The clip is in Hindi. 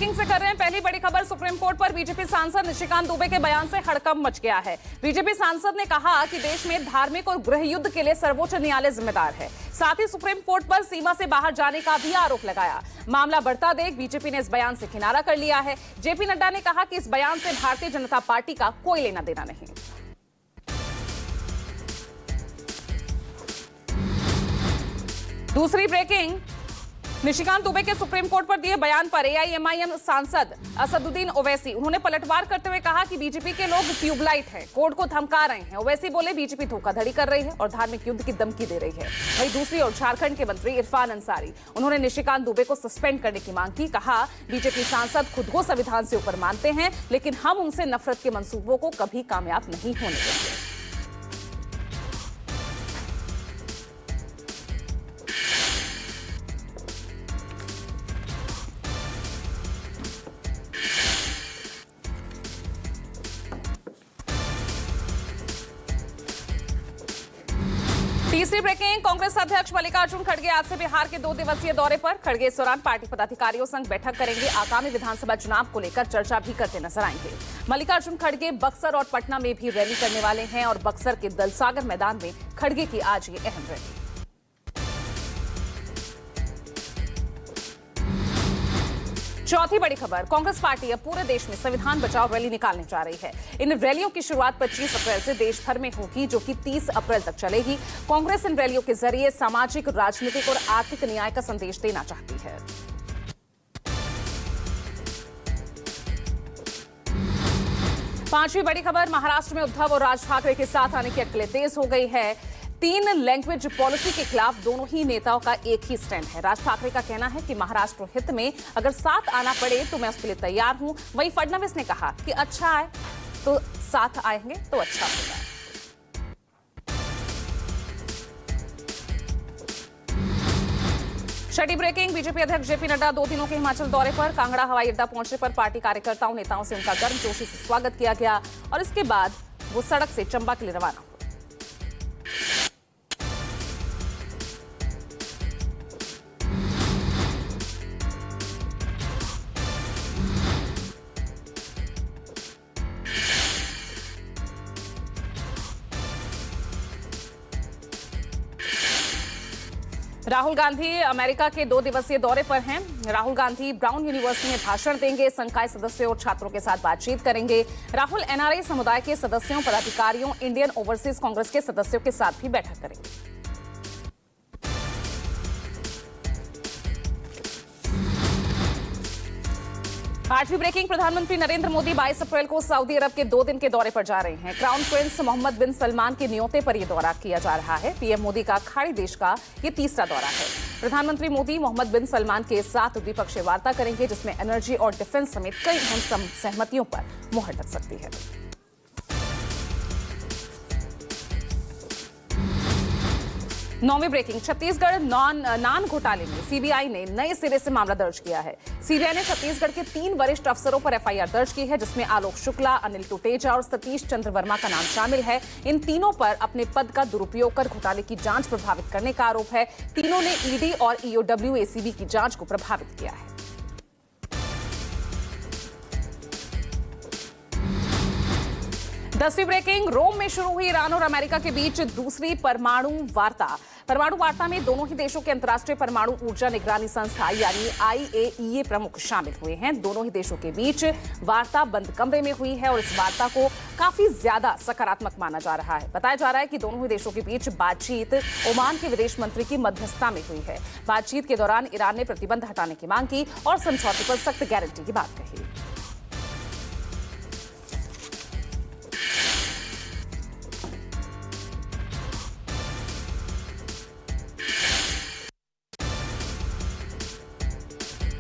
ब्रेकिंग से कर रहे हैं पहली बड़ी खबर। सुप्रीम कोर्ट पर बीजेपी सांसद निशिकांत दुबे के बयान से हड़कंप मच गया है। बीजेपी सांसद ने कहा कि देश में धार्मिक और गृह युद्ध के लिए सर्वोच्च न्यायालय जिम्मेदार है। साथ ही सुप्रीम कोर्ट पर सीमा से बाहर जाने का भी आरोप लगाया। मामला बढ़ता देख बीजेपी ने इस बयान से किनारा कर लिया है। जेपी नड्डा ने कहा कि इस बयान से भारतीय जनता पार्टी का कोई लेना देना नहीं। दूसरी ब्रेकिंग, निशिकांत दुबे के सुप्रीम कोर्ट पर दिए बयान पर एआईएमआईएम सांसद असदुद्दीन ओवैसी उन्होंने पलटवार करते हुए कहा कि बीजेपी के लोग ट्यूबलाइट हैं, कोर्ट को धमका रहे हैं। ओवैसी बोले बीजेपी धोखाधड़ी कर रही है और धार्मिक युद्ध की धमकी दे रही है। वहीं दूसरी ओर झारखंड के मंत्री इरफान अंसारी उन्होंने निशिकांत दुबे को सस्पेंड करने की मांग की। कहा बीजेपी सांसद खुद को संविधान से ऊपर मानते हैं, लेकिन हम उनसे नफरत के मंसूबों को कभी कामयाब नहीं होने देंगे। तीसरी ब्रेकिंग, कांग्रेस अध्यक्ष मल्लिकार्जुन खड़गे आज से बिहार के 2 दिवसीय दौरे पर। खड़गे इस दौरान पार्टी पदाधिकारियों संग बैठक करेंगे। आगामी विधानसभा चुनाव को लेकर चर्चा भी करते नजर आएंगे। मल्लिकार्जुन खड़गे बक्सर और पटना में भी रैली करने वाले हैं और बक्सर के दलसागर मैदान में खड़गे की आज ये अहम रैली। चौथी बड़ी खबर, कांग्रेस पार्टी अब पूरे देश में संविधान बचाओ रैली निकालने जा रही है। इन रैलियों की शुरुआत 25 अप्रैल से देश भर में होगी, जो कि 30 अप्रैल तक चलेगी। कांग्रेस इन रैलियों के जरिए सामाजिक, राजनीतिक और आर्थिक न्याय का संदेश देना चाहती है। पांचवी बड़ी खबर, महाराष्ट्र में उद्धव और राज ठाकरे के साथ आने की अटकलें तेज हो गई है। 3 लैंग्वेज पॉलिसी के खिलाफ दोनों ही नेताओं का एक ही स्टैंड है। राज ठाकरे का कहना है कि महाराष्ट्र हित में अगर साथ आना पड़े तो मैं उसके लिए tैयार हूं। वहीं फडणवीस ने कहा कि अच्छा आए तो साथ आएंगे तो अच्छा होगा। छठी ब्रेकिंग, बीजेपी अध्यक्ष जेपी नड्डा 2 दिनों के हिमाचल दौरे पर। कांगड़ा हवाई अड्डा पहुंचने पर पार्टी कार्यकर्ताओं नेताओं से उनका गर्मजोशी से स्वागत किया गया और इसके बाद वो सड़क से चंबा के लिए रवाना हुए। राहुल गांधी अमेरिका के 2 दिवसीय दौरे पर हैं। राहुल गांधी ब्राउन यूनिवर्सिटी में भाषण देंगे, संकाय सदस्यों और छात्रों के साथ बातचीत करेंगे। राहुल एनआरआई समुदाय के सदस्यों, पदाधिकारियों, इंडियन ओवरसीज कांग्रेस के सदस्यों के साथ भी बैठक करेंगे। 8वीं ब्रेकिंग, प्रधानमंत्री नरेंद्र मोदी 22 अप्रैल को सऊदी अरब के 2 दिन के दौरे पर जा रहे हैं। क्राउन प्रिंस मोहम्मद बिन सलमान के न्योते पर यह दौरा किया जा रहा है। पीएम मोदी का खाड़ी देश का ये तीसरा दौरा है। प्रधानमंत्री मोदी मोहम्मद बिन सलमान के साथ द्विपक्षीय वार्ता करेंगे, जिसमें एनर्जी और डिफेंस समेत कई अहम सहमतियों पर मुहर लग सकती है। 9वीं ब्रेकिंग, छत्तीसगढ़ नान घोटाले में सीबीआई ने नए सिरे से मामला दर्ज किया है। सीबीआई ने छत्तीसगढ़ के 3 वरिष्ठ अफसरों पर एफआईआर दर्ज की है, जिसमें आलोक शुक्ला, अनिल टुटेजा और सतीश चंद्र वर्मा का नाम शामिल है। इन तीनों पर अपने पद का दुरुपयोग कर घोटाले की जांच प्रभावित करने का आरोप है। तीनों ने ईडी और ईओडब्ल्यू एसीबी की जांच को प्रभावित किया है। 10वीं ब्रेकिंग, रोम में शुरू हुई ईरान और अमेरिका के बीच दूसरी परमाणु वार्ता। परमाणु वार्ता में दोनों ही देशों के अंतर्राष्ट्रीय परमाणु ऊर्जा निगरानी संस्था यानी आईएईए प्रमुख शामिल हुए हैं। दोनों ही देशों के बीच वार्ता बंद कमरे में हुई है और इस वार्ता को काफी ज्यादा सकारात्मक माना जा रहा है। बताया जा रहा है कि दोनों ही देशों के बीच बातचीत ओमान के विदेश मंत्री की मध्यस्थता में हुई है। बातचीत के दौरान ईरान ने प्रतिबंध हटाने की मांग की और समझौते पर सख्त गारंटी की बात कही।